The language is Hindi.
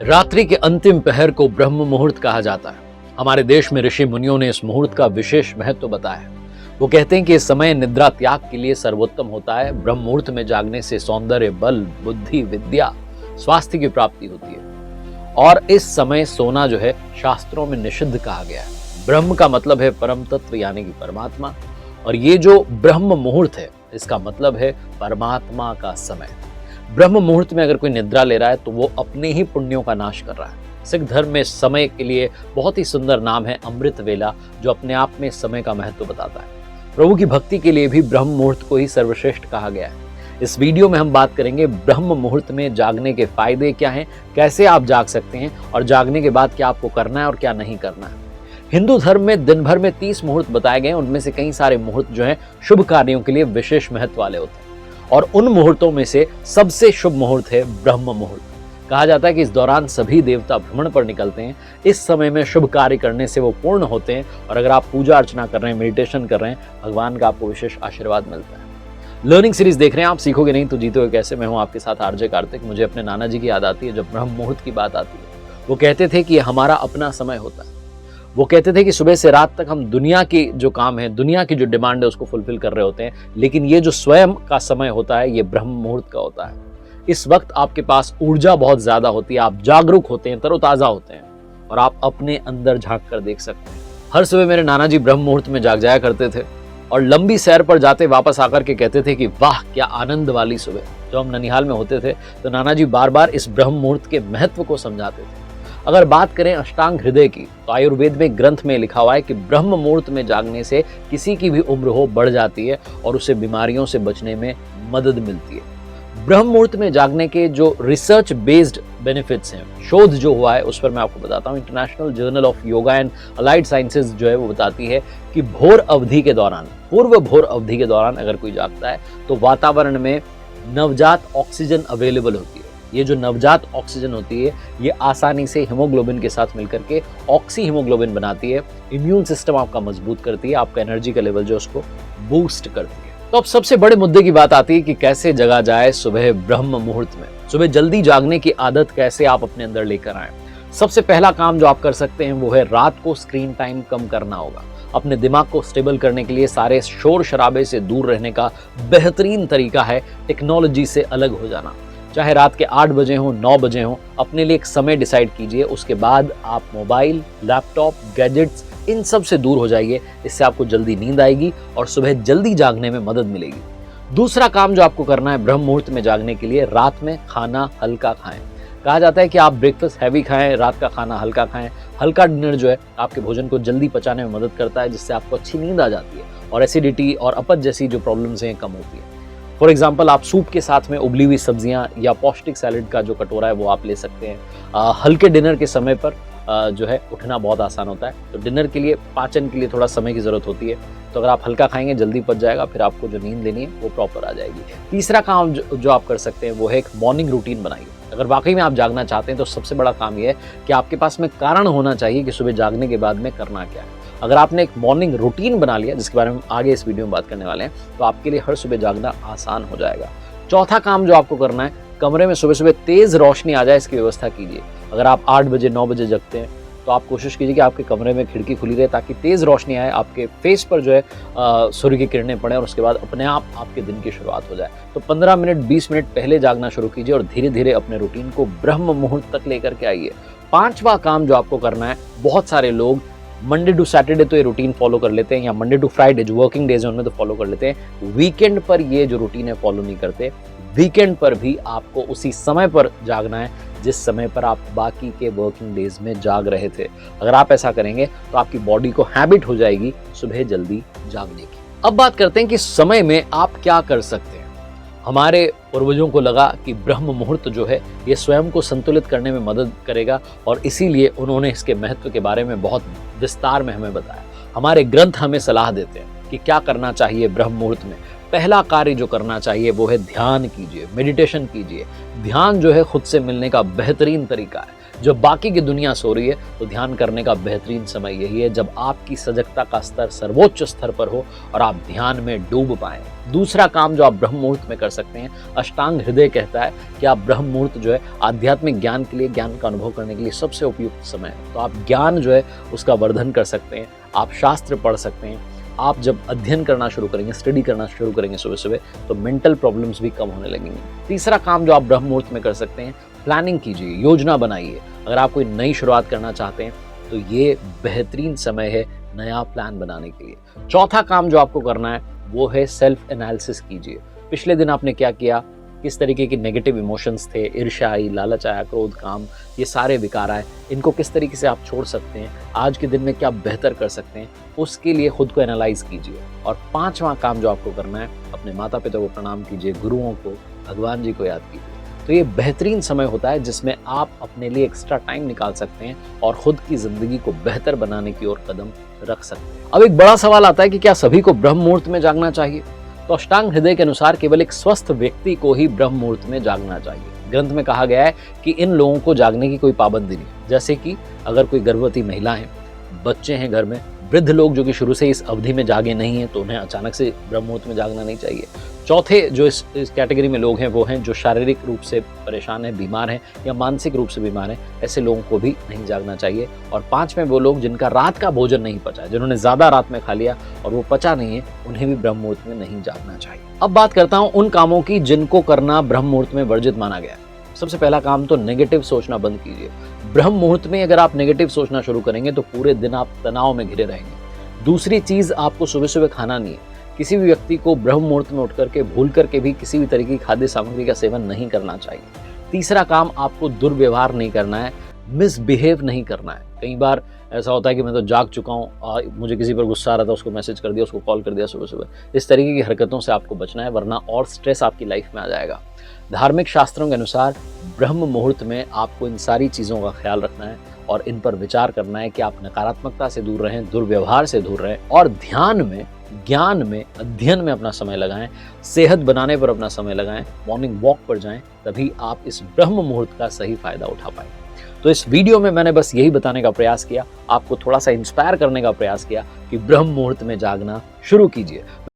रात्रि के अंतिम पहर को ब्रह्म मुहूर्त कहा जाता है। हमारे देश में ऋषि मुनियों ने इस मुहूर्त का विशेष महत्व बताया है। वो कहते हैं कि इस समय निद्रा त्याग के लिए सर्वोत्तम होता है। ब्रह्म मुहूर्त में जागने से सौंदर्य, बल, बुद्धि, विद्या, स्वास्थ्य की प्राप्ति होती है और इस समय सोना जो है शास्त्रों में निषिद्ध कहा गया है। ब्रह्म का मतलब है परम तत्व यानी कि परमात्मा, और ये जो ब्रह्म मुहूर्त है इसका मतलब है परमात्मा का समय। ब्रह्म मुहूर्त में अगर कोई निद्रा ले रहा है तो वो अपने ही पुण्यों का नाश कर रहा है। सिख धर्म में समय के लिए बहुत ही सुंदर नाम है अमृत वेला, जो अपने आप में समय का महत्व बताता है। प्रभु की भक्ति के लिए भी ब्रह्म मुहूर्त को ही सर्वश्रेष्ठ कहा गया है। इस वीडियो में हम बात करेंगे ब्रह्म मुहूर्त में जागने के फायदे क्या हैं, कैसे आप जाग सकते हैं और जागने के बाद क्या आपको करना है और क्या नहीं करना है। हिंदू धर्म में दिन भर में 30 मुहूर्त बताए गए हैं। उनमें से कई सारे मुहूर्त जो हैं शुभ कार्यों के लिए विशेष महत्व वाले होते हैं और उन मुहूर्तों में से सबसे शुभ मुहूर्त है ब्रह्म मुहूर्त। कहा जाता है कि इस दौरान सभी देवता भ्रमण पर निकलते हैं। इस समय में शुभ कार्य करने से वो पूर्ण होते हैं और अगर आप पूजा अर्चना कर रहे हैं, मेडिटेशन कर रहे हैं, भगवान का आपको विशेष आशीर्वाद मिलता है। लर्निंग सीरीज देख रहे हैं आप, सीखोगे नहीं तो जीतोगे कैसे। मैं हूं आपके साथ आरजे कार्तिक। मुझे अपने नाना जी की याद आती है जब ब्रह्म मुहूर्त की बात आती है। वो कहते थे कि हमारा अपना समय होता है। वो कहते थे कि सुबह से रात तक हम दुनिया की जो काम है, दुनिया की जो डिमांड है उसको फुलफिल कर रहे होते हैं, लेकिन ये जो स्वयं का समय होता है ये ब्रह्म मुहूर्त का होता है। इस वक्त आपके पास ऊर्जा बहुत ज्यादा होती है, आप जागरूक होते हैं, तरोताजा होते हैं और आप अपने अंदर झांक कर देख सकते हैं। हर सुबह मेरे नाना जी ब्रह्म मुहूर्त में जाग जाया करते थे और लंबी सैर पर जाते वापस आकर के कहते थे कि वाह क्या आनंद वाली सुबह। जब हम ननिहाल में होते थे तो नाना जी बार बार इस ब्रह्म मुहूर्त के महत्व को समझाते थे। अगर बात करें अष्टांग हृदय की तो आयुर्वेद में ग्रंथ में लिखा हुआ है कि ब्रह्म मुहूर्त में जागने से किसी की भी उम्र हो बढ़ जाती है और उसे बीमारियों से बचने में मदद मिलती है। ब्रह्म मुहूर्त में जागने के जो रिसर्च बेस्ड बेनिफिट्स हैं, शोध जो हुआ है उस पर मैं आपको बताता हूँ। International journal of yoga and allied sciences जो है वो बताती है कि भोर अवधि के दौरान, पूर्व भोर अवधि के दौरान अगर कोई जागता है तो वातावरण में नवजात ऑक्सीजन अवेलेबल होती है। ये जो नवजात ऑक्सीजन होती है ये आसानी से हीमोग्लोबिन के साथ मिलकर के ऑक्सी हीमोग्लोबिन बनाती है। इम्यून सिस्टम आपका मजबूत करती है, आपका एनर्जी का लेवल जो उसको बूस्ट करती है। तो अब सबसे बड़े मुद्दे की बात आती है कि कैसे जगा जाए सुबह ब्रह्म मुहूर्त में। सुबह जल्दी जागने की आदत कैसे आप अपने अंदर लेकर आए। सबसे पहला काम जो आप कर सकते हैं वो है रात को स्क्रीन टाइम कम करना होगा। अपने दिमाग को स्टेबल करने के लिए सारे शोर शराबे से दूर रहने का बेहतरीन तरीका है टेक्नोलॉजी से अलग हो जाना। चाहे रात के 8 बजे हो, 9 बजे हो, अपने लिए एक समय डिसाइड कीजिए। उसके बाद आप मोबाइल, लैपटॉप, गैजेट्स इन सब से दूर हो जाइए। इससे आपको जल्दी नींद आएगी और सुबह जल्दी जागने में मदद मिलेगी। दूसरा काम जो आपको करना है ब्रह्म मुहूर्त में जागने के लिए, रात में खाना हल्का खाएं। कहा जाता है कि आप ब्रेकफास्ट हैवी खाएं, रात का खाना हल्का खाएं। हल्का डिनर जो है आपके भोजन को जल्दी पचाने में मदद करता है, जिससे आपको अच्छी नींद आ जाती है और एसिडिटी और अपच जैसी जो प्रॉब्लम्स हैं कम होती है। फॉर एग्जाम्पल आप सूप के साथ में उबली हुई सब्जियां या पौष्टिक सैलेड का जो कटोरा है वो आप ले सकते हैं। हल्के डिनर के समय पर जो है उठना बहुत आसान होता है, तो डिनर के लिए पाचन के लिए थोड़ा समय की ज़रूरत होती है। तो अगर आप हल्का खाएंगे जल्दी पच जाएगा, फिर आपको जो नींद लेनी है वो प्रॉपर आ जाएगी। तीसरा काम जो आप कर सकते हैं वो है एक मॉर्निंग रूटीन बनाइए। अगर वाकई में आप जागना चाहते हैं तो सबसे बड़ा काम ये है कि आपके पास में कारण होना चाहिए कि सुबह जागने के बाद में करना क्या है। अगर आपने एक मॉर्निंग रूटीन बना लिया, जिसके बारे में हम आगे इस वीडियो में बात करने वाले हैं, तो आपके लिए हर सुबह जागना आसान हो जाएगा। चौथा काम जो आपको करना है, कमरे में सुबह सुबह तेज रोशनी आ जाए इसकी व्यवस्था कीजिए। अगर आप 8 बजे 9 बजे जगते हैं तो आप कोशिश कीजिए कि आपके कमरे में खिड़की खुली रहे ताकि तेज रोशनी आए, आपके फेस पर जो है सूर्य की किरणें पड़े और उसके बाद अपने आप आपके दिन की शुरुआत हो जाए। तो 15 मिनट 20 मिनट पहले जागना शुरू कीजिए और धीरे धीरे अपने रूटीन को ब्रह्म मुहूर्त तक लेकर के आइए। पांचवा काम जो आपको करना है, बहुत सारे लोग मंडे टू सैटरडे तो ये रूटीन फॉलो कर लेते हैं या मंडे टू फ्राइडे जो वर्किंग डेज है उनमें तो फॉलो कर लेते हैं, वीकेंड पर ये जो रूटीन है फॉलो नहीं करते। वीकेंड पर भी आपको उसी समय पर जागना है जिस समय पर आप बाकी के वर्किंग डेज में जाग रहे थे। अगर आप ऐसा करेंगे तो आपकी बॉडी को हैबिट हो जाएगी सुबह जल्दी जागने की। अब बात करते हैं कि समय में आप क्या कर सकते हैं। हमारे पूर्वजों को लगा कि ब्रह्म मुहूर्त जो है ये स्वयं को संतुलित करने में मदद करेगा और इसीलिए उन्होंने इसके महत्व के बारे में बहुत विस्तार में हमें बताया। हमारे ग्रंथ हमें सलाह देते हैं कि क्या करना चाहिए ब्रह्म मुहूर्त में। पहला कार्य जो करना चाहिए वो है ध्यान कीजिए, मेडिटेशन कीजिए। ध्यान जो है खुद से मिलने का बेहतरीन तरीका है। जब बाकी की दुनिया सो रही है तो ध्यान करने का बेहतरीन समय यही है जब आपकी सजगता का स्तर सर्वोच्च स्तर पर हो और आप ध्यान में डूब पाएं। दूसरा काम जो आप ब्रह्म मुहूर्त में कर सकते हैं, अष्टांग हृदय कहता है कि आप ब्रह्म मुहूर्त जो है आध्यात्मिक ज्ञान के लिए, ज्ञान का अनुभव करने के लिए सबसे उपयुक्त समय है। तो आप ज्ञान जो है उसका वर्धन कर सकते हैं, आप शास्त्र पढ़ सकते हैं। आप जब अध्ययन करना शुरू करेंगे, स्टडी करना शुरू करेंगे सुबह सुबह, तो मेंटल प्रॉब्लम्स भी कम होने लगेंगे। तीसरा काम जो आप ब्रह्म मुहूर्त में कर सकते हैं, प्लानिंग कीजिए, योजना बनाइए। अगर आप कोई नई शुरुआत करना चाहते हैं तो ये बेहतरीन समय है नया प्लान बनाने के लिए। चौथा काम जो आपको करना है वो है सेल्फ एनालिसिस कीजिए। पिछले दिन आपने क्या किया, किस तरीके की नेगेटिव इमोशंस थे, ईर्ष्या आई, लालच आया, क्रोध, काम, ये सारे विकार आए, इनको किस तरीके से आप छोड़ सकते हैं, आज के दिन में क्या बेहतर कर सकते हैं, उसके लिए खुद को एनालाइज कीजिए। और पांचवा काम जो आपको करना है, अपने माता पिता को प्रणाम कीजिए, गुरुओं को, भगवान जी को याद कीजिए। तो ये बेहतरीन समय होता है जिसमें आप अपने लिए एक्स्ट्रा टाइम निकाल सकते हैं और खुद की जिंदगी को बेहतर बनाने की ओर कदम रख सकते हैं। अब एक बड़ा सवाल आता है कि क्या सभी को ब्रह्म मुहूर्त में जागना चाहिए? तो अष्टांग हृदय के अनुसार केवल एक स्वस्थ व्यक्ति को ही ब्रह्म मुहूर्त में जागना चाहिए। ग्रंथ में कहा गया है कि इन लोगों को जागने की कोई पाबंदी नहीं, जैसे कि अगर कोई गर्भवती महिला है, बच्चे हैं घर में, वृद्ध लोग जो कि शुरू से इस अवधि में जागे नहीं हैं, तो उन्हें अचानक से ब्रह्म मुहूर्त में जागना नहीं चाहिए। चौथे जो इस कैटेगरी में लोग हैं वो हैं जो शारीरिक रूप से परेशान हैं, बीमार हैं या मानसिक रूप से बीमार हैं, ऐसे लोगों को भी नहीं जागना चाहिए। और पांचवें वो लोग जिनका रात का भोजन नहीं पचा, जिन्होंने ज़्यादा रात में खा लिया और वो पचा नहीं है, उन्हें भी ब्रह्म मुहूर्त में नहीं जागना चाहिए। अब बात करता हूँ उन कामों की जिनको करना ब्रह्म मुहूर्त में वर्जित माना गया है। सबसे पहला काम तो नेगेटिव सोचना बंद कीजिए। ब्रह्म मुहूर्त में अगर आप नेगेटिव सोचना शुरू करेंगे तो पूरे दिन आप तनाव में घिरे रहेंगे। दूसरी चीज़, आपको सुबह सुबह खाना नहीं है। किसी भी व्यक्ति को ब्रह्म मुहूर्त में उठ करके भूल करके भी किसी भी तरीके की खाद्य सामग्री का सेवन नहीं करना चाहिए। तीसरा काम, आपको दुर्व्यवहार नहीं करना है, मिसबिहेव नहीं करना है। कई बार ऐसा होता है कि मैं तो जाग चुका हूँ, मुझे किसी पर गुस्सा आ रहा था, उसको मैसेज कर दिया, उसको कॉल कर दिया सुबह सुबह। इस तरीके की हरकतों से आपको बचना है, वरना और स्ट्रेस आपकी लाइफ में आ जाएगा। धार्मिक शास्त्रों के अनुसार ब्रह्म मुहूर्त में आपको इन सारी चीज़ों का ख्याल रखना है और इन पर विचार करना है कि आप नकारात्मकता से दूर रहें, दुर्व्यवहार से दूर रहें और ध्यान में, ज्ञान में, अध्ययन में अपना समय लगाएं, सेहत बनाने पर अपना समय लगाएं, मॉर्निंग वॉक पर जाएं, तभी आप इस ब्रह्म मुहूर्त का सही फायदा उठा पाएं। तो इस वीडियो में मैंने बस यही बताने का प्रयास किया, आपको थोड़ा सा इंस्पायर करने का प्रयास किया कि ब्रह्म मुहूर्त में जागना शुरू कीजिए।